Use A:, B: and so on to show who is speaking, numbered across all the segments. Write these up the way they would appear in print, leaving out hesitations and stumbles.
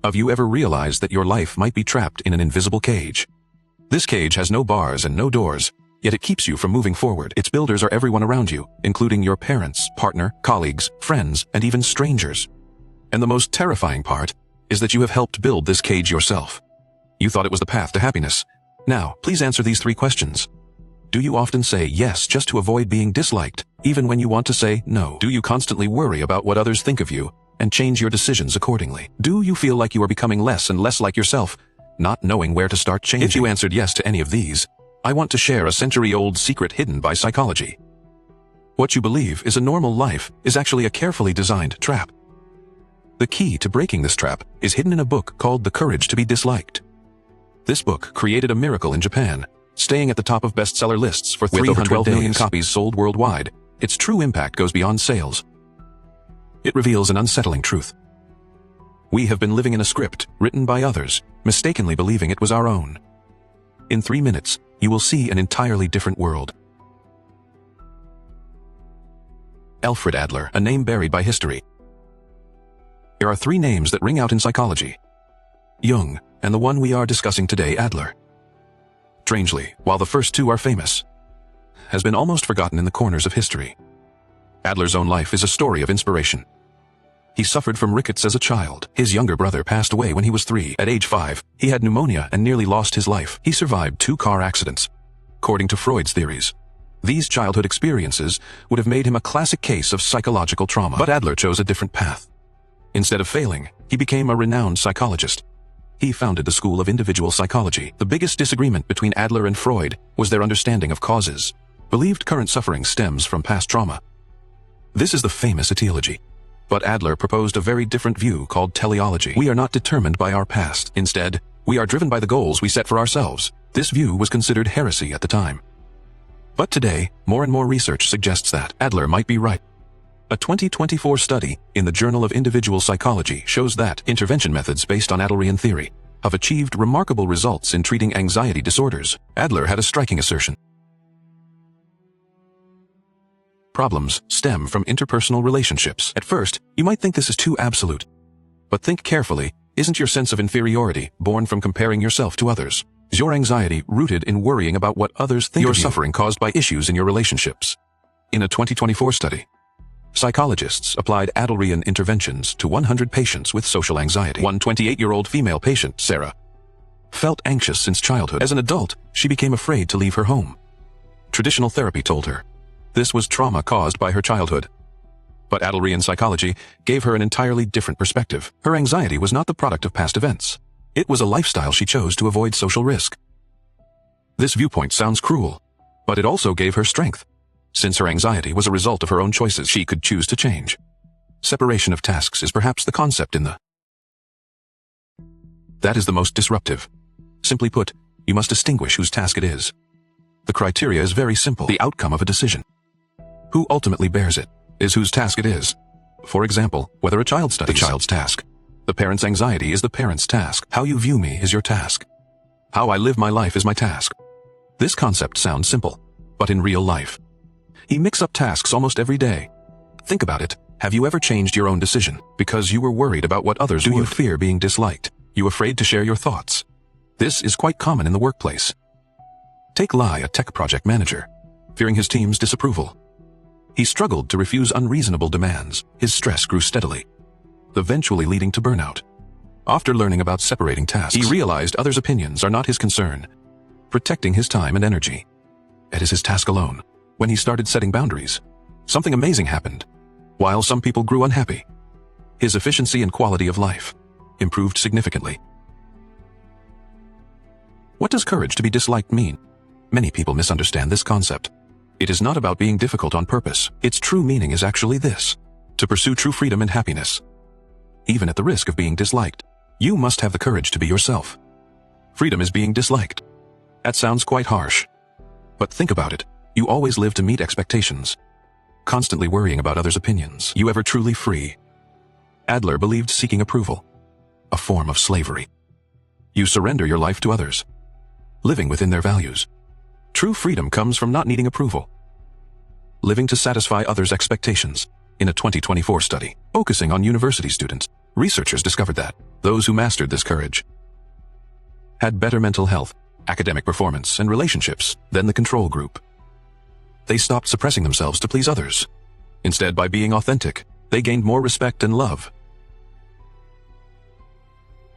A: Have you ever realized that your life might be trapped in an invisible cage? This cage has no bars and no doors, yet it keeps you from moving forward. Its builders are everyone around you, including your parents, partner, colleagues, friends, and even strangers. And the most terrifying part is that you have helped build this cage yourself. You thought it was the path to happiness. Now, please answer these 3 questions. Do you often say yes just to avoid being disliked, even when you want to say no? Do you constantly worry about what others think of you and change your decisions accordingly? Do you feel like you are becoming less and less like yourself, not knowing where to start changing? If you answered yes to any of these, I want to share a century-old secret hidden by psychology. What you believe is a normal life is actually a carefully designed trap. The key to breaking this trap is hidden in a book called The Courage to be Disliked. This book created a miracle in Japan, staying at the top of bestseller lists for 312 million copies sold worldwide. Its true impact goes beyond sales. It reveals an unsettling truth. We have been living in a script written by others, mistakenly believing it was our own. In 3 minutes, you will see an entirely different world. Alfred Adler, a name buried by history. There are 3 names that ring out in psychology: Jung, and the one we are discussing today, Adler. Strangely, while the first 2 are famous, has been almost forgotten in the corners of history. Adler's own life is a story of inspiration. He suffered from rickets as a child. His younger brother passed away when he was 3. At age 5, he had pneumonia and nearly lost his life. He survived 2 car accidents. According to Freud's theories, these childhood experiences would have made him a classic case of psychological trauma. But Adler chose a different path. Instead of failing, he became a renowned psychologist. He founded the School of Individual Psychology. The biggest disagreement between Adler and Freud was their understanding of causes. Believed current suffering stems from past trauma. This is the famous etiology. But Adler proposed a very different view called teleology. We are not determined by our past. Instead, we are driven by the goals we set for ourselves. This view was considered heresy at the time. But today, more and more research suggests that Adler might be right. A 2024 study in the Journal of Individual Psychology shows that intervention methods based on Adlerian theory have achieved remarkable results in treating anxiety disorders. Adler had a striking assertion. Problems stem from interpersonal relationships. At first, you might think this is too absolute. But think carefully, isn't your sense of inferiority born from comparing yourself to others? Is your anxiety rooted in worrying about what others think of you? Your suffering caused by issues in your relationships. In a 2024 study, psychologists applied Adlerian interventions to 100 patients with social anxiety. One 28-year-old female patient, Sarah, felt anxious since childhood. As an adult, she became afraid to leave her home. Traditional therapy told her this was trauma caused by her childhood. But Adlerian psychology gave her an entirely different perspective. Her anxiety was not the product of past events. It was a lifestyle she chose to avoid social risk. This viewpoint sounds cruel, but it also gave her strength. Since her anxiety was a result of her own choices, she could choose to change. Separation of tasks is perhaps the concept that is the most disruptive. Simply put, you must distinguish whose task it is. The criteria is very simple. The outcome of a decision, who ultimately bears it, is whose task it is. For example, whether a child studies, the child's task. The parent's anxiety is the parent's task. How you view me is your task. How I live my life is my task. This concept sounds simple, but in real life, you mix up tasks almost every day. Think about it. Have you ever changed your own decision because you were worried about what others would? Do you fear being disliked? You afraid to share your thoughts? This is quite common in the workplace. Take Lai, a tech project manager, fearing his team's disapproval. He struggled to refuse unreasonable demands. His stress grew steadily, eventually leading to burnout. After learning about separating tasks, he realized others' opinions are not his concern, protecting his time and energy. It is his task alone. When he started setting boundaries, something amazing happened. While some people grew unhappy, his efficiency and quality of life improved significantly. What does courage to be disliked mean? Many people misunderstand this concept. It is not about being difficult on purpose. Its true meaning is actually this: to pursue true freedom and happiness. Even at the risk of being disliked, you must have the courage to be yourself. Freedom is being disliked. That sounds quite harsh. But think about it. You always live to meet expectations, constantly worrying about others' opinions. You ever truly free? Adler believed seeking approval a form of slavery. You surrender your life to others, living within their values. True freedom comes from not needing approval, living to satisfy others' expectations. In a 2024 study focusing on university students, Researchers discovered that those who mastered this courage had better mental health, academic performance, and relationships than the control group. They stopped suppressing themselves to please others. Instead, by being authentic, they gained more respect and love.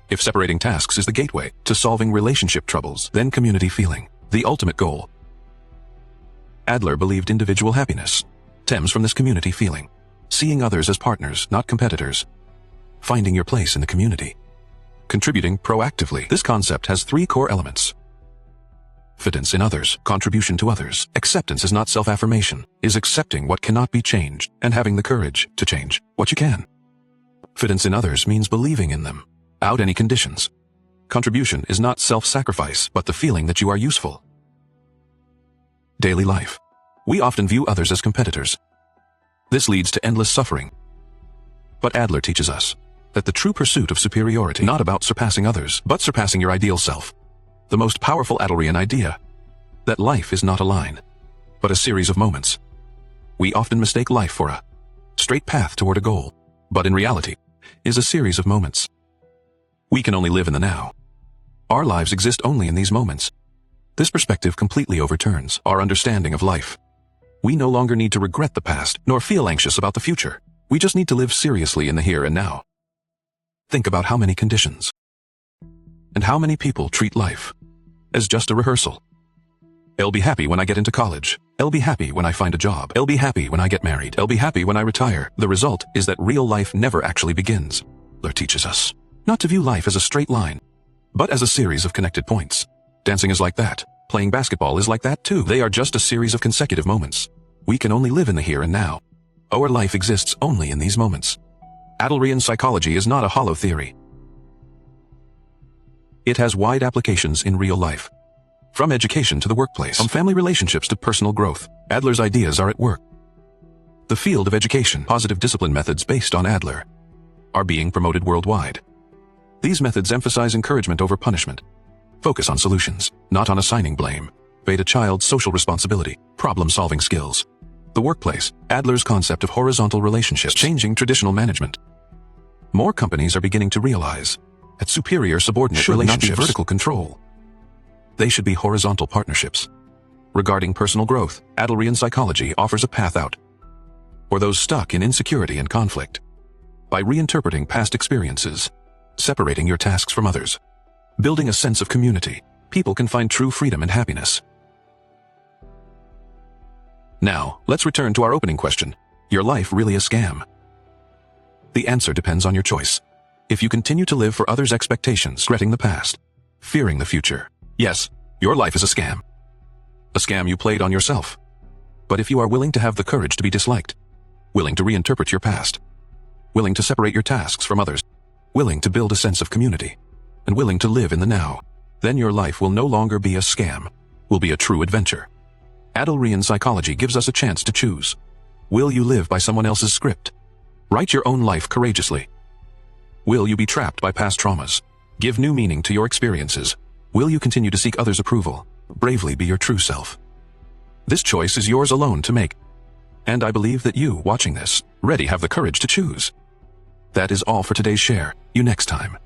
A: If separating tasks is the gateway to solving relationship troubles, then community feeling, the ultimate goal. Adler believed individual happiness stems from this community feeling, seeing others as partners, not competitors, finding your place in the community, contributing proactively. This concept has three core elements: confidence in others, contribution to others. Acceptance is not self-affirmation, is accepting what cannot be changed and having the courage to change what you can. Confidence in others means believing in them, without any conditions. Contribution is not self-sacrifice, but the feeling that you are useful. Daily life. We often view others as competitors. This leads to endless suffering. But Adler teaches us that the true pursuit of superiority is not about surpassing others, but surpassing your ideal self. The most powerful Adlerian idea, that life is not a line, but a series of moments. We often mistake life for a straight path toward a goal, but in reality, is a series of moments. We can only live in the now. Our lives exist only in these moments. This perspective completely overturns our understanding of life. We no longer need to regret the past, nor feel anxious about the future. We just need to live seriously in the here and now. Think about how many conditions and how many people treat life as just a rehearsal. I'll be happy when I get into college. I'll be happy when I find a job. I'll be happy when I get married. I'll be happy when I retire. The result is that real life never actually begins. Adler teaches us not to view life as a straight line, but as a series of connected points. Dancing is like that. Playing basketball is like that too. They are just a series of consecutive moments. We can only live in the here and now. Our life exists only in these moments. Adlerian psychology is not a hollow theory. It has wide applications in real life. From education to the workplace, from family relationships to personal growth, Adler's ideas are at work. The field of education, positive discipline methods based on Adler, are being promoted worldwide. These methods emphasize encouragement over punishment, focus on solutions, not on assigning blame, elevate a child's social responsibility, problem-solving skills. The workplace, Adler's concept of horizontal relationships, changing traditional management. More companies are beginning to realize that superior subordinate relationships not be vertical control. They should be horizontal partnerships. Regarding personal growth, Adlerian psychology offers a path out for those stuck in insecurity and conflict. By reinterpreting past experiences, separating your tasks from others, building a sense of community, people can find true freedom and happiness. Now, let's return to our opening question. Your life really a scam? The answer depends on your choice. If you continue to live for others' expectations, regretting the past, fearing the future, yes, your life is a scam. A scam you played on yourself. But if you are willing to have the courage to be disliked, willing to reinterpret your past, willing to separate your tasks from others, willing to build a sense of community, and willing to live in the now, then your life will no longer be a scam, will be a true adventure. Adlerian psychology gives us a chance to choose. Will you live by someone else's script? Write your own life courageously. Will you be trapped by past traumas? Give new meaning to your experiences. Will you continue to seek others' approval? Bravely be your true self. This choice is yours alone to make. And I believe that you, watching this, already have the courage to choose. That is all for today's share. You next time.